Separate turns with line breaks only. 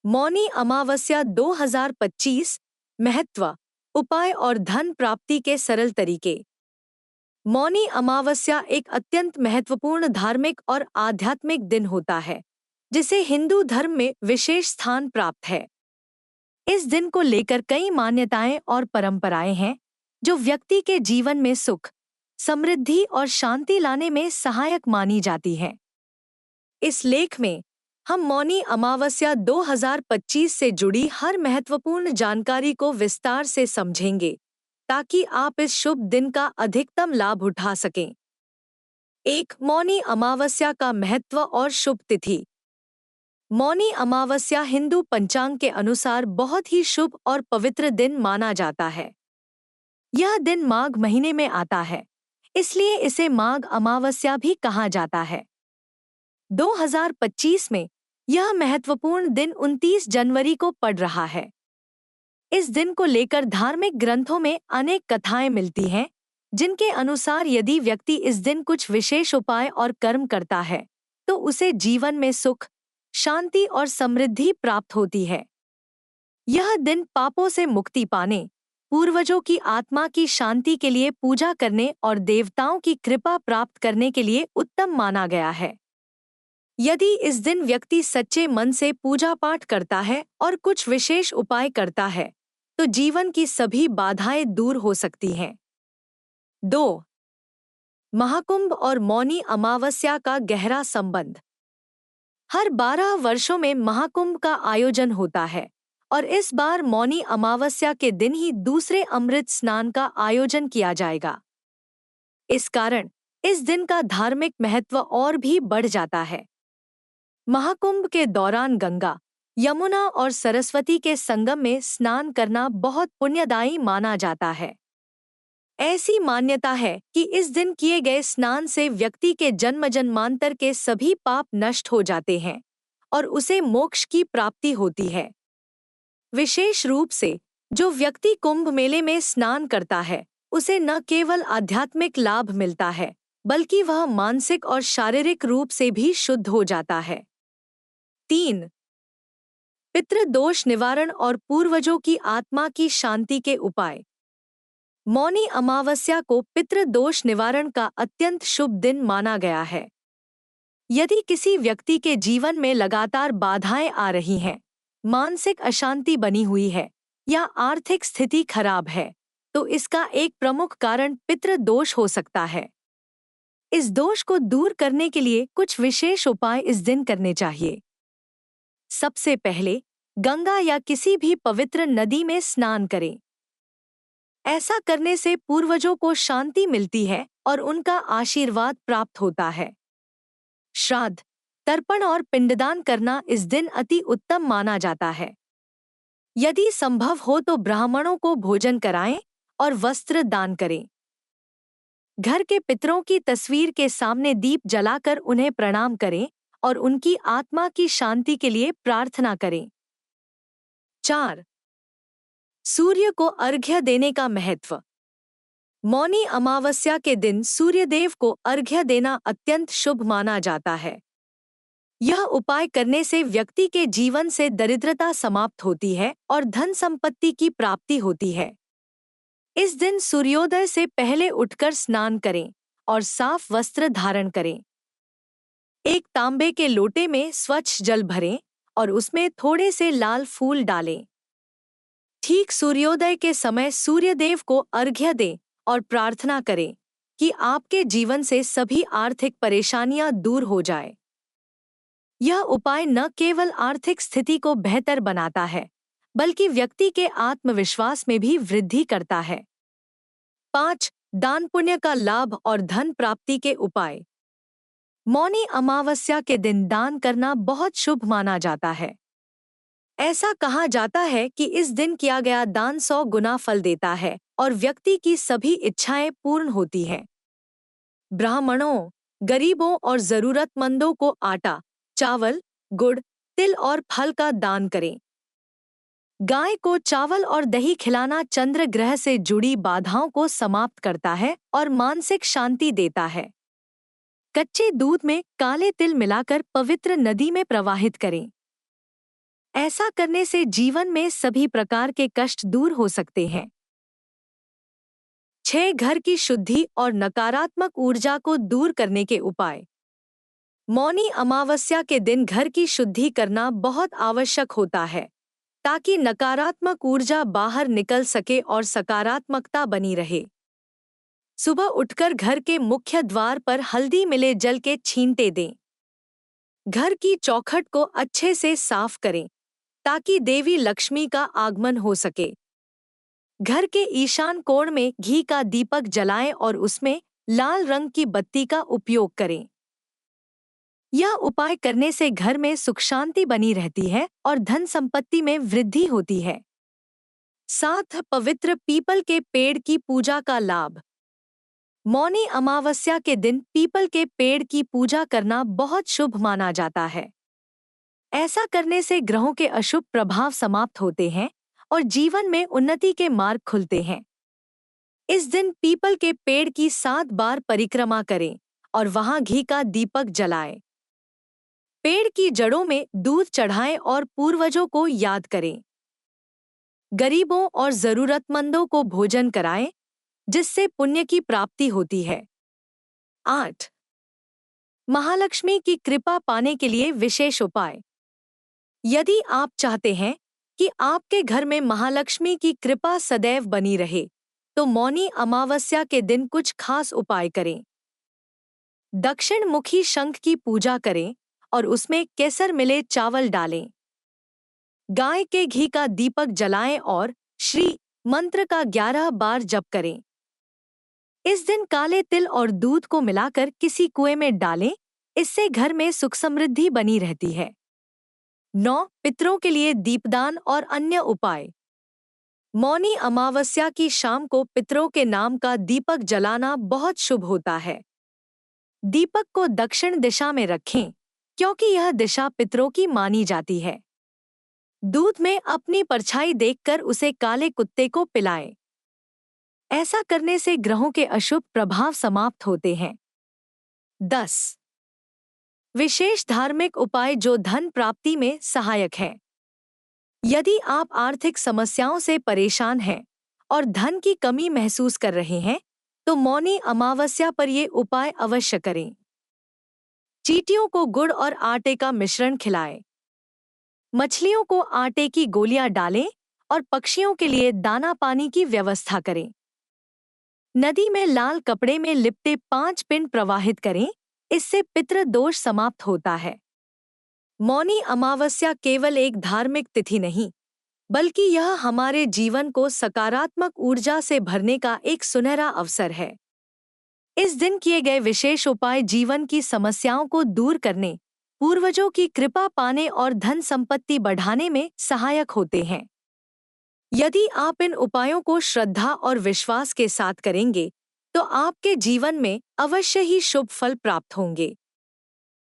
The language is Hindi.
मौनी अमावस्या 2025 महत्व, उपाय और धन प्राप्ति के सरल तरीके। मौनी अमावस्या एक अत्यंत महत्वपूर्ण धार्मिक और आध्यात्मिक दिन होता है, जिसे हिंदू धर्म में विशेष स्थान प्राप्त है। इस दिन को लेकर कई मान्यताएं और परंपराएं हैं, जो व्यक्ति के जीवन में सुख, समृद्धि और शांति लाने में सहायक मानी जाती हैं। इस लेख में हम मौनी अमावस्या 2025 से जुड़ी हर महत्वपूर्ण जानकारी को विस्तार से समझेंगे, ताकि आप इस शुभ दिन का अधिकतम लाभ उठा सकें। मौनी अमावस्या का महत्व और शुभ तिथि। मौनी अमावस्या हिंदू पंचांग के अनुसार बहुत ही शुभ और पवित्र दिन माना जाता है। यह दिन माघ महीने में आता है, इसलिए इसे माघ अमावस्या भी कहा जाता है। 2025 में यह महत्वपूर्ण दिन 29 जनवरी को पड़ रहा है। इस दिन को लेकर धार्मिक ग्रंथों में अनेक कथाएं मिलती हैं, जिनके अनुसार यदि व्यक्ति इस दिन कुछ विशेष उपाय और कर्म करता है, तो उसे जीवन में सुख, शांति और समृद्धि प्राप्त होती है। यह दिन पापों से मुक्ति पाने, पूर्वजों की आत्मा की शांति के लिए पूजा करने और देवताओं की कृपा प्राप्त करने के लिए उत्तम माना गया है। यदि इस दिन व्यक्ति सच्चे मन से पूजा पाठ करता है और कुछ विशेष उपाय करता है, तो जीवन की सभी बाधाएं दूर हो सकती हैं। 2. महाकुंभ और मौनी अमावस्या का गहरा संबंध। हर 12 वर्षों में महाकुंभ का आयोजन होता है, और इस बार मौनी अमावस्या के दिन ही दूसरे अमृत स्नान का आयोजन किया जाएगा। इस कारण इस दिन का धार्मिक महत्व और भी बढ़ जाता है। महाकुंभ के दौरान गंगा, यमुना और सरस्वती के संगम में स्नान करना बहुत पुण्यदायी माना जाता है। ऐसी मान्यता है कि इस दिन किए गए स्नान से व्यक्ति के जन्म जन्मांतर के सभी पाप नष्ट हो जाते हैं और उसे मोक्ष की प्राप्ति होती है। विशेष रूप से जो व्यक्ति कुंभ मेले में स्नान करता है, उसे न केवल आध्यात्मिक लाभ मिलता है, बल्कि वह मानसिक और शारीरिक रूप से भी शुद्ध हो जाता है। 3. पितृदोष निवारण और पूर्वजों की आत्मा की शांति के उपाय। मौनी अमावस्या को पितृदोष निवारण का अत्यंत शुभ दिन माना गया है। यदि किसी व्यक्ति के जीवन में लगातार बाधाएं आ रही हैं, मानसिक अशांति बनी हुई है या आर्थिक स्थिति खराब है, तो इसका एक प्रमुख कारण पितृदोष हो सकता है। इस दोष को दूर करने के लिए कुछ विशेष उपाय इस दिन करने चाहिए। सबसे पहले गंगा या किसी भी पवित्र नदी में स्नान करें। ऐसा करने से पूर्वजों को शांति मिलती है और उनका आशीर्वाद प्राप्त होता है। श्राद्ध, तर्पण और पिंडदान करना इस दिन अति उत्तम माना जाता है। यदि संभव हो तो ब्राह्मणों को भोजन कराएं और वस्त्र दान करें। घर के पितरों की तस्वीर के सामने दीप जलाकर उन्हें प्रणाम करें और उनकी आत्मा की शांति के लिए प्रार्थना करें। 4. सूर्य को अर्घ्य देने का महत्व। मौनी अमावस्या के दिन सूर्यदेव को अर्घ्य देना अत्यंत शुभ माना जाता है। यह उपाय करने से व्यक्ति के जीवन से दरिद्रता समाप्त होती है और धन संपत्ति की प्राप्ति होती है। इस दिन सूर्योदय से पहले उठकर स्नान करें और साफ वस्त्र धारण करें। एक तांबे के लोटे में स्वच्छ जल भरें और उसमें थोड़े से लाल फूल डालें। ठीक सूर्योदय के समय सूर्यदेव को अर्घ्य दें और प्रार्थना करें कि आपके जीवन से सभी आर्थिक परेशानियां दूर हो जाए। यह उपाय न केवल आर्थिक स्थिति को बेहतर बनाता है, बल्कि व्यक्ति के आत्मविश्वास में भी वृद्धि करता है। 5. दान पुण्य का लाभ और धन प्राप्ति के उपाय। मौनी अमावस्या के दिन दान करना बहुत शुभ माना जाता है। ऐसा कहा जाता है कि इस दिन किया गया दान 100 गुना फल देता है और व्यक्ति की सभी इच्छाएं पूर्ण होती हैं। ब्राह्मणों, गरीबों और जरूरतमंदों को आटा, चावल, गुड़, तिल और फल का दान करें। गाय को चावल और दही खिलाना चंद्र ग्रह से जुड़ी बाधाओं को समाप्त करता है और मानसिक शांति देता है। कच्चे दूध में काले तिल मिलाकर पवित्र नदी में प्रवाहित करें। ऐसा करने से जीवन में सभी प्रकार के कष्ट दूर हो सकते हैं। 6. घर की शुद्धि और नकारात्मक ऊर्जा को दूर करने के उपाय। मौनी अमावस्या के दिन घर की शुद्धि करना बहुत आवश्यक होता है, ताकि नकारात्मक ऊर्जा बाहर निकल सके और सकारात्मकता बनी रहे। सुबह उठकर घर के मुख्य द्वार पर हल्दी मिले जल के छींटे दें। घर की चौखट को अच्छे से साफ करें, ताकि देवी लक्ष्मी का आगमन हो सके। घर के ईशान कोण में घी का दीपक जलाएं और उसमें लाल रंग की बत्ती का उपयोग करें। यह उपाय करने से घर में सुख शांति बनी रहती है और धन संपत्ति में वृद्धि होती है। 7. पवित्र पीपल के पेड़ की पूजा का लाभ। मौनी अमावस्या के दिन पीपल के पेड़ की पूजा करना बहुत शुभ माना जाता है। ऐसा करने से ग्रहों के अशुभ प्रभाव समाप्त होते हैं और जीवन में उन्नति के मार्ग खुलते हैं। इस दिन पीपल के पेड़ की 7 बार परिक्रमा करें और वहां घी का दीपक जलाएं। पेड़ की जड़ों में दूध चढ़ाएं और पूर्वजों को याद करें। गरीबों और जरूरतमंदों को भोजन कराएं, जिससे पुण्य की प्राप्ति होती है। 8. महालक्ष्मी की कृपा पाने के लिए विशेष उपाय। यदि आप चाहते हैं कि आपके घर में महालक्ष्मी की कृपा सदैव बनी रहे, तो मौनी अमावस्या के दिन कुछ खास उपाय करें। दक्षिण मुखी शंख की पूजा करें और उसमें केसर मिले चावल डालें। गाय के घी का दीपक जलाएं और श्री मंत्र का 11 बार जप करें। इस दिन काले तिल और दूध को मिलाकर किसी कुएं में डालें, इससे घर में सुख समृद्धि बनी रहती है। 9. पितरों के लिए दीपदान और अन्य उपाय। मौनी अमावस्या की शाम को पितरों के नाम का दीपक जलाना बहुत शुभ होता है। दीपक को दक्षिण दिशा में रखें, क्योंकि यह दिशा पितरों की मानी जाती है। दूध में अपनी परछाई देखकर उसे काले कुत्ते को पिलाएं। ऐसा करने से ग्रहों के अशुभ प्रभाव समाप्त होते हैं। 10. विशेष धार्मिक उपाय जो धन प्राप्ति में सहायक है। यदि आप आर्थिक समस्याओं से परेशान हैं और धन की कमी महसूस कर रहे हैं, तो मौनी अमावस्या पर ये उपाय अवश्य करें। चींटियों को गुड़ और आटे का मिश्रण खिलाएं। मछलियों को आटे की गोलियां डालें और पक्षियों के लिए दाना पानी की व्यवस्था करें। नदी में लाल कपड़े में लिपटे 5 पिंड प्रवाहित करें, इससे पितृ दोष समाप्त होता है। मौनी अमावस्या केवल एक धार्मिक तिथि नहीं, बल्कि यह हमारे जीवन को सकारात्मक ऊर्जा से भरने का एक सुनहरा अवसर है। इस दिन किए गए विशेष उपाय जीवन की समस्याओं को दूर करने, पूर्वजों की कृपा पाने और धन संपत्ति बढ़ाने में सहायक होते हैं। यदि आप इन उपायों को श्रद्धा और विश्वास के साथ करेंगे, तो आपके जीवन में अवश्य ही शुभ फल प्राप्त होंगे।